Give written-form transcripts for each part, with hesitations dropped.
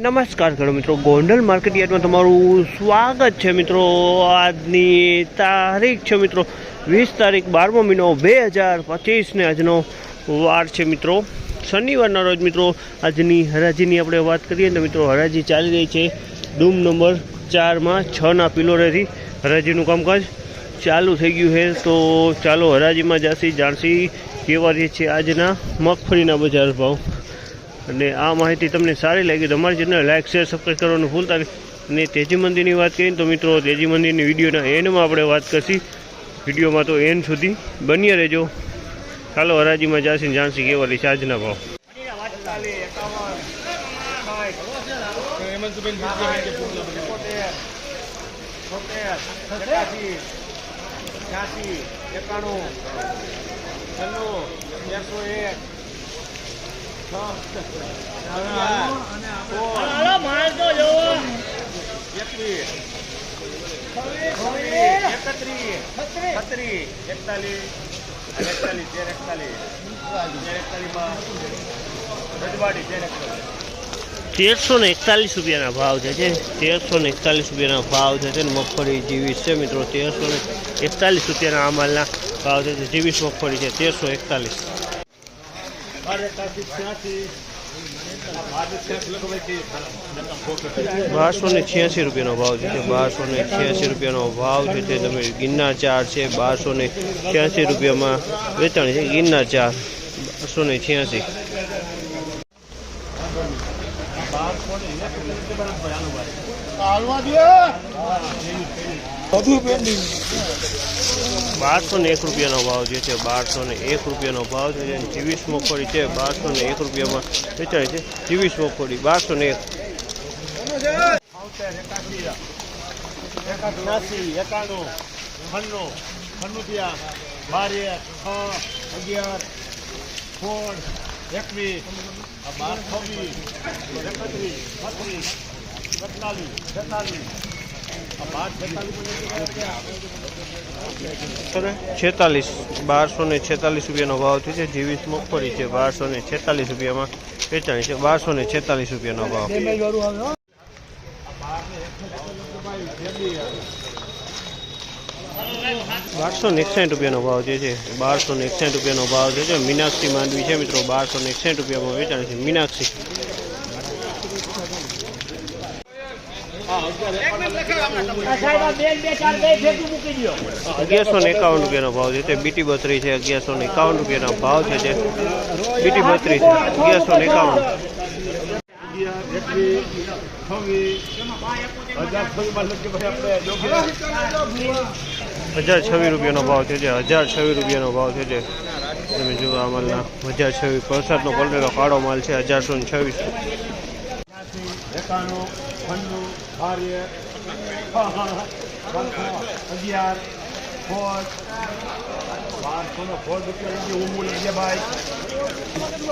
નમસ્કાર ખેડૂત મિત્રો, ગોંડલ માર્કેટ યાર્ડમાં તમારું સ્વાગત છે મિત્રો। આજની તારીખ છે મિત્રો 20 તારીખ 12મો મહિનો 2025 ને આજનો વાર છે મિત્રો શનિવારના રોજ મિત્રો। આજની હરાજીની આપણે વાત કરીએ તો મિત્રો હરાજી ચાલી રહી છે ડૂમ નંબર 4માં 6ના પિલોરેથી હરાજીનું કામકાજ ચાલુ થઈ ગયું છે। તો ચાલો હરાજીમાં જાણસી કેવા રહે છે આજના મગફળીના બજાર ભાવ। અને આ માહિતી તમને સારી લાગી તો અમારી ચેનલ લાઇક શેર સબસ્ક્રાઈબ કરવાનું ભૂલતા નહીં। અને તેજી મંદિરની વાત કરીએ તો મિત્રો તેજી મંદિરની વિડીયોના એન્ડમાં આપણે વાત કરશી। વિડીયોમાં તો એન્ડ સુધી બન્યા રહેજો। ચાલો હરાજીમાં જાસીને જાણસી કેવા રહી છે આજના ભાવ। ₹1341 ભાવ છે। ₹1341 ભાવ છે મગફળી જીવીસ છે મિત્રો। ₹1341 આ માલના ભાવ છે। જીવીસ મગફળી છે 1341। ₹1286 ભાવ છે। ₹1286 ભાવ છે। તમે ગિરનાર 4 છે ₹1286 વેચાણ છે। ગિરનાર 4 1286। ₹1201 ભાવ જે છે ₹1201 ભાવ છે। જીવીસ મગફળી છે ₹1201 વેચાય છે। જીવીસ મગફળી 1201। ₹1246 ભાવ છે। જીવીસ મગફળી છે ₹1246 વેચાણી છે। ₹1246 ભાવ। ₹1261 ભાવ જે છે ₹1261 ભાવ છે। મીનાક્ષી માંડવી છે મિત્રો ₹1261 વેચાણી છે। મીનાક્ષી ₹1151 ભાવ છે। બીટી 32 છે ₹1151 ભાવ છે। બીટી 32 ₹1151। ₹1026 ભાવ છે। ₹1026 ભાવ છે। તમે જુઓ આ માલના 1026 પ્રસાદનો પલરેલો કાળો માલ છે 1126।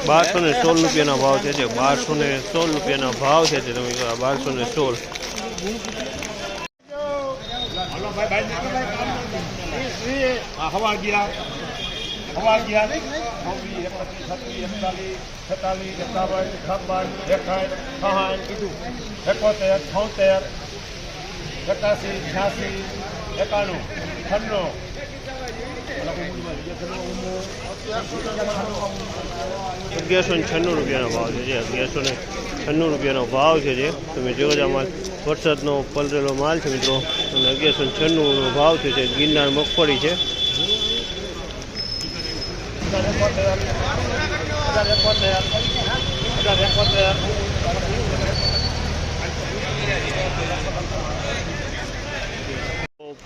₹1216 ભાવ છે। ₹1216 ભાવ છે। તમે 1216। ₹1196 ભાવ છે। ₹1196 ભાવ છે। તમે જોવો છો માલ વરસાદનો પલરેલો માલ છે મિત્રો અને ₹1196 ભાવ છે। ગિરનાર મગફળી છે।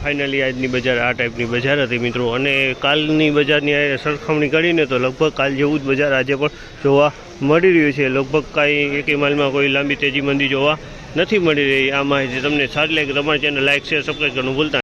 ફાઇનલી આજની બજાર આ ટાઈપની બજાર હતી મિત્રો। અને કાલની બજારની સરખામણી કરીને તો લગભગ કાલ જેવું જ બજાર આજે પણ જોવા મળી રહ્યું છે। લગભગ કાંઈ એકેય માલમાં કોઈ લાંબી તેજી મંદી જોવા નથી મળી રહી। આ માહિતી તમને સારી લાગે તમારી ચેનલ લાઇક શેર સબસ્ક્રાઈબ કરવાનું ભૂલતા